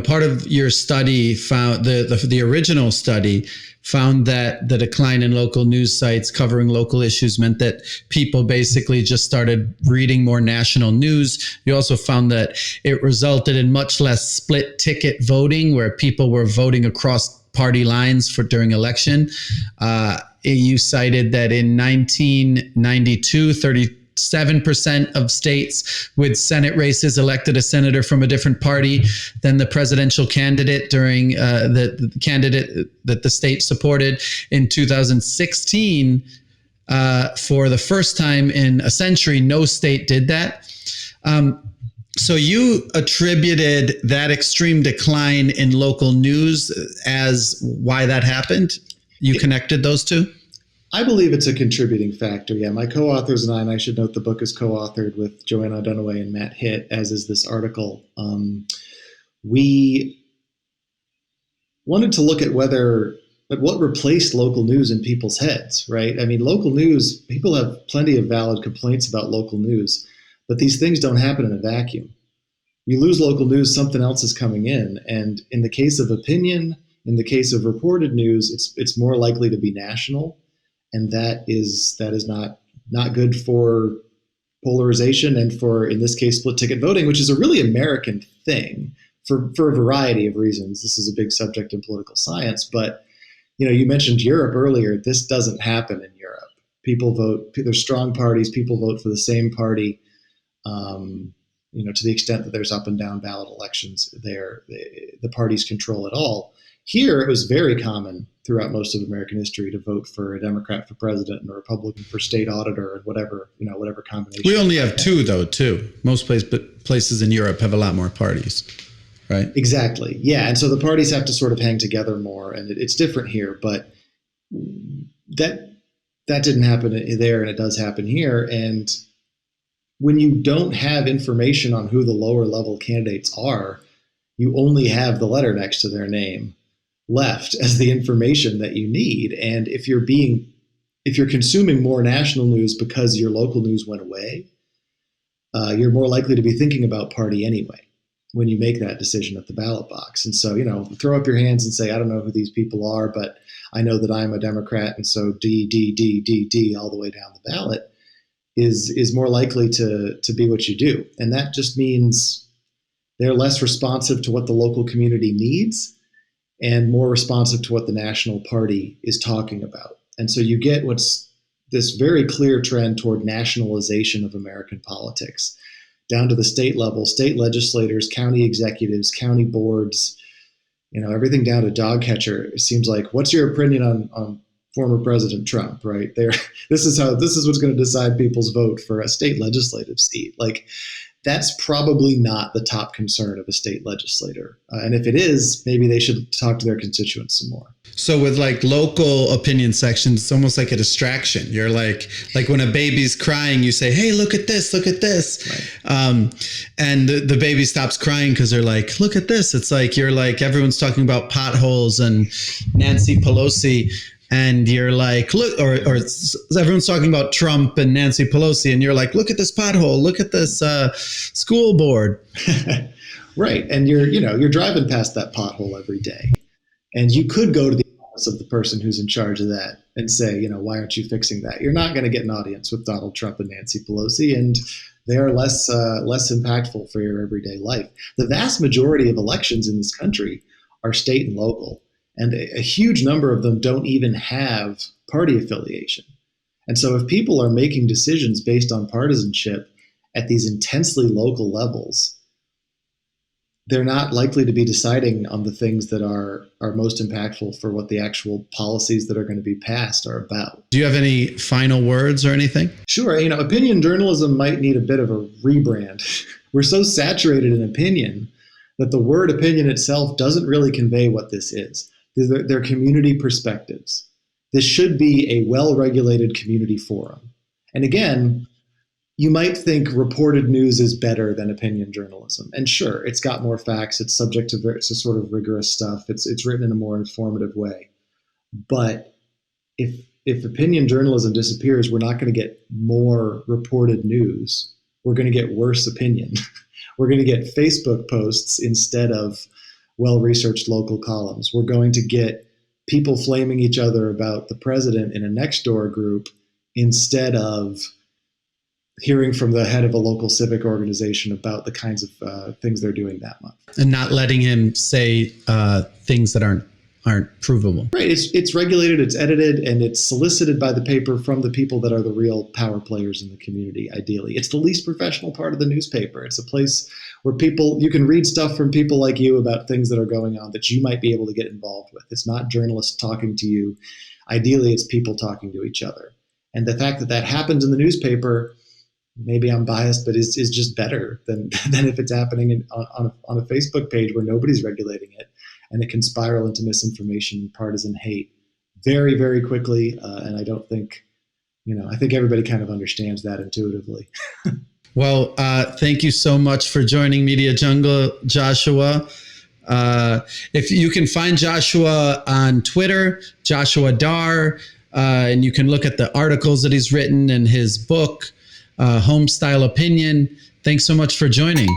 Part of your study found the original study found that the decline in local news sites covering local issues meant that people basically just started reading more national news. You also found that it resulted in much less split ticket voting, where people were voting across party lines during election. You cited that in 1992, 37% of states with Senate races elected a senator from a different party than the presidential candidate during the candidate that the state supported. In 2016, for the first time in a century, no state did that. So you attributed that extreme decline in local news as why that happened? You connected those two? I believe it's a contributing factor. Yeah, my co-authors and I should note the book is co-authored with Joanna Dunaway and Matt Hitt, as is this article. We wanted to look at what replaced local news in people's heads, right? I mean, local news, people have plenty of valid complaints about local news, but these things don't happen in a vacuum. You lose local news, something else is coming in. And in the case of opinion, in the case of reported news, it's more likely to be national. And that is not good for polarization and for, in this case, split ticket voting, which is a really American thing for a variety of reasons. This is a big subject in political science, but you mentioned Europe earlier. This doesn't happen in Europe. People vote, there's strong parties, people vote for the same party. To the extent that there's up and down ballot elections there, the parties control it all. Here, it was very common throughout most of American history to vote for a Democrat for president and a Republican for state auditor and whatever combination. We only have two, though, too. Most places in Europe have a lot more parties, right? Exactly. Yeah. And so the parties have to sort of hang together more, and it's different here. But that didn't happen there, and it does happen here. And when you don't have information on who the lower level candidates are, you only have the letter next to their name left as the information that you need. And if you're consuming more national news because your local news went away, you're more likely to be thinking about party anyway when you make that decision at the ballot box. And so, throw up your hands and say, I don't know who these people are, but I know that I'm a Democrat, and so D all the way down the ballot is more likely to be what you do. And that just means they're less responsive to what the local community needs and more responsive to what the national party is talking about. And so you get what's this very clear trend toward nationalization of American politics, down to the state level, state legislators, county executives, county boards, everything down to dog catcher. It seems like, what's your opinion on former President Trump, right? This is what's going to decide people's vote for a state legislative seat. Like, that's probably not the top concern of a state legislator. And if it is, maybe they should talk to their constituents some more. So with like local opinion sections, it's almost like a distraction. You're like when a baby's crying, you say, hey, look at this. Right. And the baby stops crying because they're like, look at this. It's like, you're like, everyone's talking about potholes and Nancy Pelosi. And you're like, look, or everyone's talking about Trump and Nancy Pelosi, and you're like, look at this pothole, look at this school board. Right. And you're driving past that pothole every day. And you could go to the office of the person who's in charge of that and say, why aren't you fixing that? You're not going to get an audience with Donald Trump and Nancy Pelosi, and they are less impactful for your everyday life. The vast majority of elections in this country are state and local. And a huge number of them don't even have party affiliation. And so if people are making decisions based on partisanship at these intensely local levels, they're not likely to be deciding on the things that are most impactful for what the actual policies that are going to be passed are about. Do you have any final words or anything? Sure. Opinion journalism might need a bit of a rebrand. We're so saturated in opinion that the word opinion itself doesn't really convey what this is. They're community perspectives. This should be a well-regulated community forum. And again, you might think reported news is better than opinion journalism. And sure, it's got more facts. It's subject to sort of rigorous stuff. It's written in a more informative way. But if opinion journalism disappears, we're not going to get more reported news. We're going to get worse opinion. We're going to get Facebook posts instead of well-researched local columns. We're going to get people flaming each other about the president in a next door group instead of hearing from the head of a local civic organization about the kinds of things they're doing that month. And not letting him say things that aren't provable. Right. It's regulated, it's edited, and it's solicited by the paper from the people that are the real power players in the community, ideally. It's the least professional part of the newspaper. It's a place where you can read stuff from people like you about things that are going on that you might be able to get involved with. It's not journalists talking to you. Ideally, it's people talking to each other. And the fact that that happens in the newspaper, maybe I'm biased, but is just better than if it's happening on a Facebook page where nobody's regulating it. And it can spiral into misinformation and partisan hate very, very quickly. And I don't think, I think everybody kind of understands that intuitively. Well, thank you so much for joining Media Jungle, Joshua. If you can find Joshua on Twitter, Joshua Darr, and you can look at the articles that he's written and his book, Home Style Opinion. Thanks so much for joining.